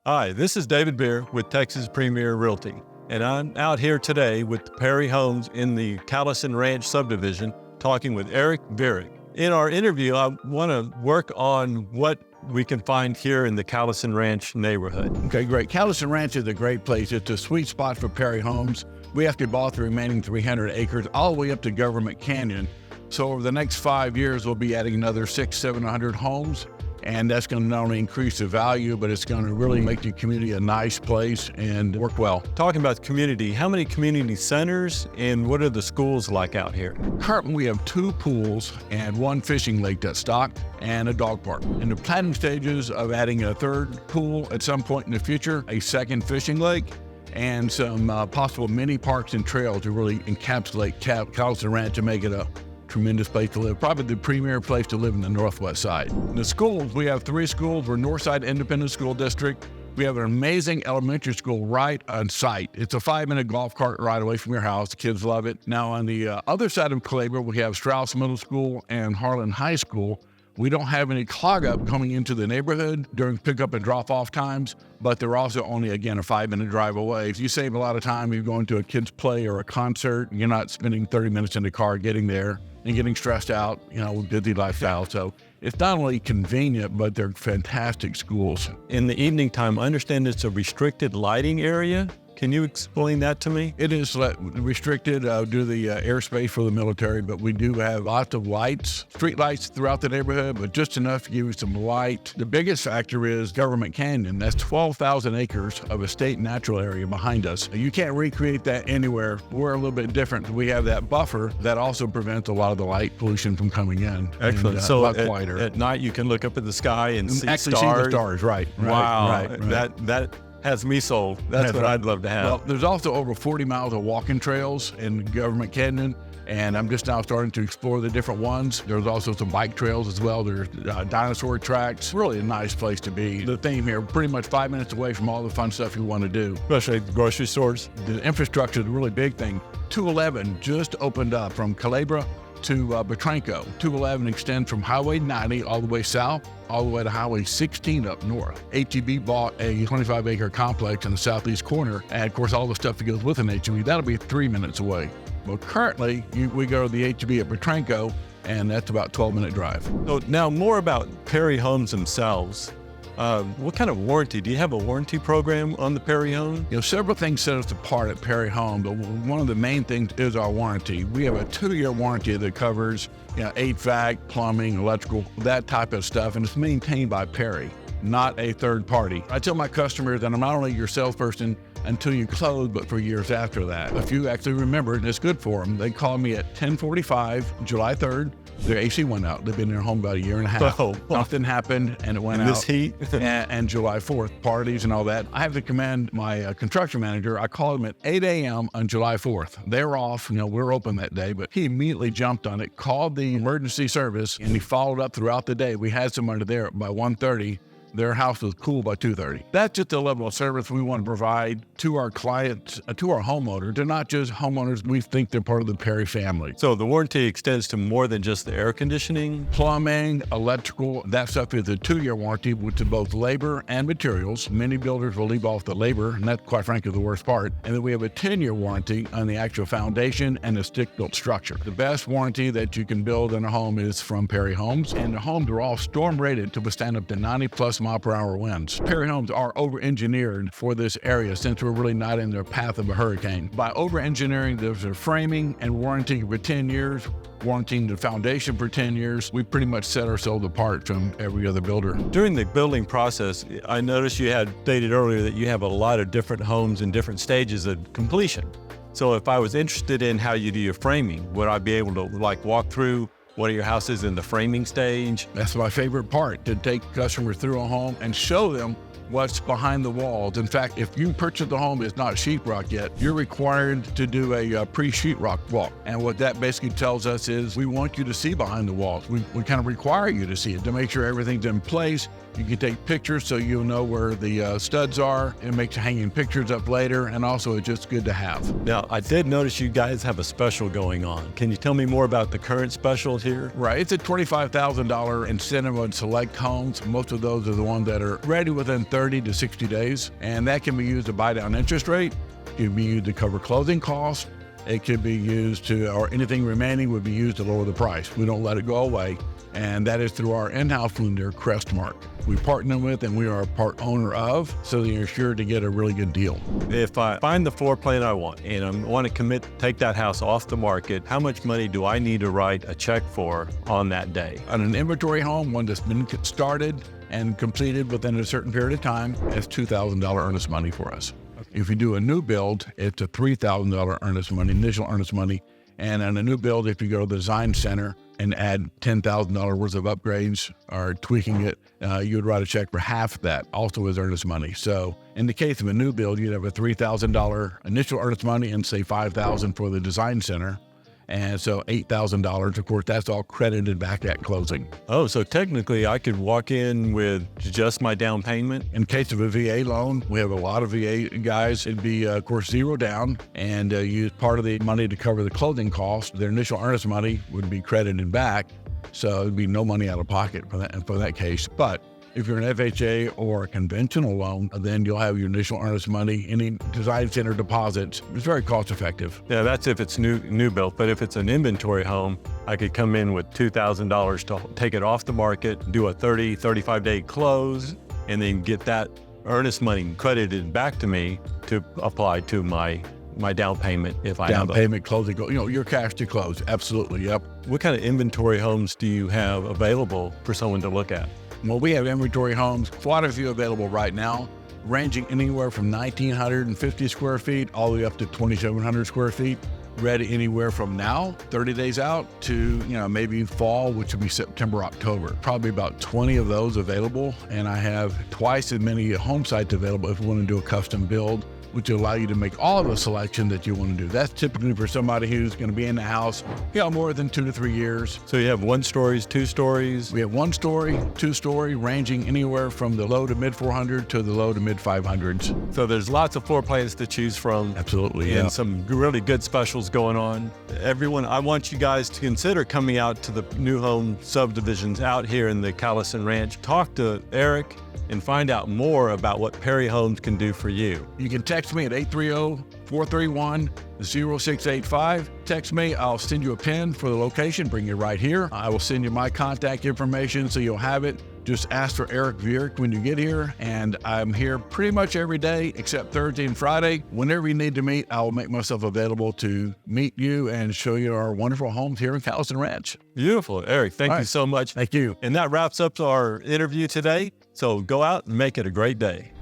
Hi, this is David Beer with Texas Premier Realty, and I'm out here today with Perry Homes in the Callison Ranch subdivision talking with Eric Vierick. In our interview, I want to work on what we can find here in the Callison Ranch neighborhood. Okay, great. Callison Ranch is a great place. It's a sweet spot for Perry Homes. We have to bought the remaining 300 acres all the way up to Government Canyon. So over the next 5 years, we'll be adding another 600-700 homes. And that's going to not only increase the value, but it's going to really make the community a nice place and work well. Talking about community, how many community centers and what are the schools like out here? Currently, we have 2 pools and 1 fishing lake that's stocked and a dog park. In the planning stages of adding a 3rd pool at some point in the future, a 2nd fishing lake, and some possible mini parks and trails to really encapsulate Callison Ranch and make it a tremendous place to live, probably the premier place to live in the northwest side. The schools, we have 3 schools. We're Northside Independent School District. We have an amazing elementary school right on site. It's a 5-minute golf cart ride away from your house. The kids love it. Now on the other side of Calabria, we have Strauss Middle School and Harlan High School. We don't have any clog up coming into the neighborhood during pickup and drop off times, but they're also only, again, a 5-minute drive away. If you save a lot of time, you're going to a kid's play or a concert, you're not spending 30 minutes in the car getting there and getting stressed out, with busy lifestyle. So it's not only convenient, but they're fantastic schools. In the evening time, I understand it's a restricted lighting area. Can you explain that to me? It is restricted due to the airspace for the military, but we do have lots of lights, street lights throughout the neighborhood, but just enough to give you some light. The biggest factor is Government Canyon. That's 12,000 acres of a state natural area behind us. You can't recreate that anywhere. We're a little bit different. We have that buffer that also prevents a lot of the light pollution from coming in. Excellent. And, so a lot quieter. At night, you can look up at the sky and see actually stars. see the stars, right. Wow. Right. That has me sold. That's what I'd love to have. Well, there's also over 40 miles of walking trails in Government Canyon, and I'm just now starting to explore the different ones. There's also some bike trails as well. There's dinosaur tracks. Really a nice place to be. The theme here, pretty much 5 minutes away from all the fun stuff you want to do. Especially the grocery stores. The infrastructure is a really big thing. 211 just opened up from Calabria to Betranco. 211 extends from Highway 90 all the way south, all the way to Highway 16 up north. HEB bought a 25-acre complex in the southeast corner, and of course all the stuff that goes with an HEB, that'll be 3 minutes away. Well, currently, we go to the HEB at Betranco, and that's about a 12-minute drive. So now more about Perry Homes themselves. What kind of warranty? Do you have a warranty program on the Perry Home? Several things set us apart at Perry Home, but one of the main things is our warranty. We have a 2-year warranty that covers HVAC, plumbing, electrical, that type of stuff, and it's maintained by Perry, not a third party. I tell my customers that I'm not only your salesperson until you close, but for years after that. If you actually remember, and it's good for them, they called me at 10:45, July 3rd. Their AC went out. They've been in their home about a year and a half. Oh, wow. Something happened and it went out. This heat? and July 4th, parties and all that. I have to commend my construction manager. I called him at 8 a.m. on July 4th. They were off. We're open that day, but he immediately jumped on it, called the emergency service, and he followed up throughout the day. We had somebody there by 1:30. Their house was cool by 2:30. That's just the level of service we want to provide to our clients, to our homeowners. They're not just homeowners. We think they're part of the Perry family. So the warranty extends to more than just the air conditioning? Plumbing, electrical, that stuff is a 2-year warranty to both labor and materials. Many builders will leave off the labor, and that's quite frankly the worst part. And then we have a 10-year warranty on the actual foundation and the stick-built structure. The best warranty that you can build in a home is from Perry Homes, and the homes are all storm rated to withstand up to 90+ mile-per-hour winds. Perry Homes are over-engineered for this area since we're really not in the path of a hurricane. By over-engineering, there's a framing and warranty for 10 years, warranting the foundation for 10 years. We pretty much set ourselves apart from every other builder. During the building process, I noticed you had stated earlier that you have a lot of different homes in different stages of completion. So if I was interested in how you do your framing, would I be able to walk through one of your houses in the framing stage? That's my favorite part, to take customers through a home and show them what's behind the walls. In fact, if you purchase the home, it's not sheetrock yet, you're required to do a pre-sheetrock walk. And what that basically tells us is we want you to see behind the walls. We kind of require you to see it to make sure everything's in place You can take pictures so you'll know where the studs are. It makes hanging pictures up later, and also it's just good to have. Now, I did notice you guys have a special going on. Can you tell me more about the current special here? Right, it's a $25,000 incentive on select homes. Most of those are the ones that are ready within 30 to 60 days, and that can be used to buy down interest rate. It can be used to cover closing costs. It could be used to, or anything remaining would be used to lower the price. We don't let it go away, and that is through our in-house lender, Crestmark. We partner with and we are a part owner of, so that you're sure to get a really good deal. If I find the floor plan I want and I want to take that house off the market, how much money do I need to write a check for on that day? On an inventory home, one that's been started and completed within a certain period of time, it's $2,000 earnest money for us. If you do a new build, it's a $3,000 earnest money, initial earnest money. And on a new build, if you go to the design center and add $10,000 worth of upgrades or tweaking it, you would write a check for half that, also as earnest money. So in the case of a new build, you'd have a $3,000 initial earnest money and say $5,000 for the design center. And so $8,000, of course, that's all credited back at closing. Oh, so technically I could walk in with just my down payment? In case of a VA loan, we have a lot of VA guys. It'd be, of course, zero down and use part of the money to cover the closing costs. Their initial earnest money would be credited back. So it'd be no money out of pocket for that case. But if you're an FHA or a conventional loan, then you'll have your initial earnest money, any design center deposits. It's very cost effective. Yeah, that's if it's new built. But if it's an inventory home, I could come in with $2,000 to take it off the market, do a 35 day close, and then get that earnest money credited back to me to apply to my down payment if I have down payment, closing, your cash to close. Absolutely, yep. What kind of inventory homes do you have available for someone to look at? Well, we have inventory homes, quite a few available right now, ranging anywhere from 1,950 square feet all the way up to 2,700 square feet, ready anywhere from now, 30 days out, to maybe fall, which would be September, October. Probably about 20 of those available, and I have twice as many home sites available if you want to do a custom build, which will allow you to make all of the selection that you want to do. That's typically for somebody who's going to be in the house, more than 2 to 3 years. So you have 1 stories, 2 stories? We have 1 story, 2 story, ranging anywhere from the low to mid 400 to the low to mid 500s. So there's lots of floor plans to choose from. Absolutely, and some really good specials going on. Everyone, I want you guys to consider coming out to the new home subdivisions out here in the Callison Ranch. Talk to Eric and find out more about what Perry Homes can do for you. You can text me at 830-431-0685. Text me, I'll send you a pin for the location, bring you right here. I will send you my contact information so you'll have it. Just ask for Eric Vierk when you get here, and I'm here pretty much every day except Thursday and Friday. Whenever you need to meet, I will make myself available to meet you and show you our wonderful homes here in Callison Ranch. Beautiful. Eric, thank you so much. Thank you. And that wraps up our interview today. So go out and make it a great day.